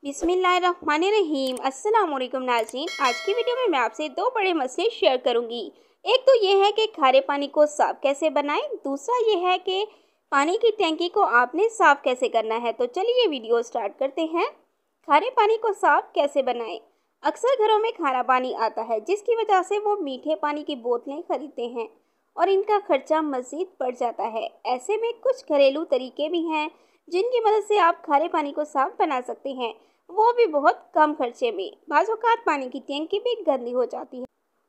बिस्मिल्लाहिर्रहमानिर्रहीम। अस्सलाम वालेकुम नाज़रीन, आज की वीडियो में मैं आपसे दो बड़े मसले शेयर करूंगी। एक तो ये है कि खारे पानी को साफ़ कैसे बनाएं, दूसरा ये है कि पानी की टैंकी को आपने साफ़ कैसे करना है। तो चलिए वीडियो स्टार्ट करते हैं। खारे पानी को साफ़ कैसे बनाएं। अक्सर घरों में खारा पानी आता है, जिसकी वजह से वो मीठे पानी की बोतलें खरीदते हैं और इनका खर्चा मज़ीद बढ़ जाता है। ऐसे में कुछ घरेलू तरीके भी हैं जिनकी मदद से आप खारे पानी को साफ़ बना सकते हैं, वो भी बहुत कम खर्चे में। बाज़ औक़ात पानी की टैंकी भी गंदी हो जाती है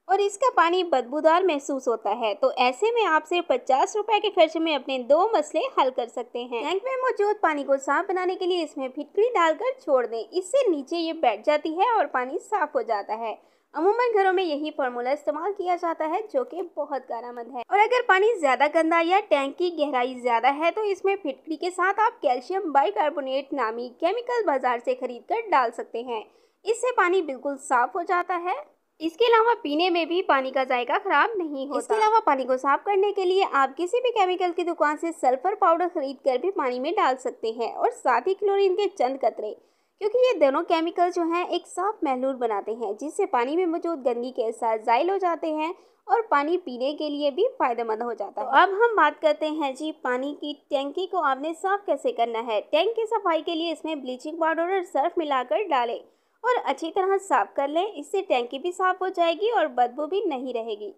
और इसका पानी बदबूदार महसूस होता है, तो ऐसे में आप सिर्फ 50 रुपए के खर्च में अपने दो मसले हल कर सकते हैं। टैंक में मौजूद पानी को साफ बनाने के लिए इसमें फिटकरी डालकर छोड़ दें, इससे नीचे ये बैठ जाती है और पानी साफ हो जाता है। अमूमन घरों में यही फार्मूला इस्तेमाल किया जाता है, जो कि बहुत कारगर है। और अगर पानी ज़्यादा गंदा या टैंक की गहराई ज़्यादा है तो इसमें फिटकरी के साथ आप कैल्शियम बाइकार्बोनेट नामी केमिकल बाजार से खरीद कर डाल सकते हैं। इससे पानी बिल्कुल साफ हो जाता है। इसके अलावा पीने में भी पानी का जायका खराब नहीं होता। इसके अलावा पानी को साफ करने के लिए आप किसी भी केमिकल की दुकान से सल्फर पाउडर खरीद कर भी पानी में डाल सकते हैं और साथ ही क्लोरीन के चंद कतरे, क्योंकि ये दोनों केमिकल जो हैं एक साफ महलूल बनाते हैं, जिससे पानी में मौजूद गंदगी के साथ ज़ाइल हो जाते हैं और पानी पीने के लिए भी फायदेमंद हो जाता है। तो अब हम बात करते हैं जी, पानी की टैंकी को आपने साफ कैसे करना है। टैंक की सफाई के लिए इसमें ब्लीचिंग पाउडर और सर्फ मिलाकर डालें और अच्छी तरह साफ कर लें। इससे टैंकी भी साफ हो जाएगी और बदबू भी नहीं रहेगी।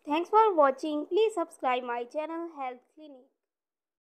Thanks for watching. Please subscribe my channel health clinic.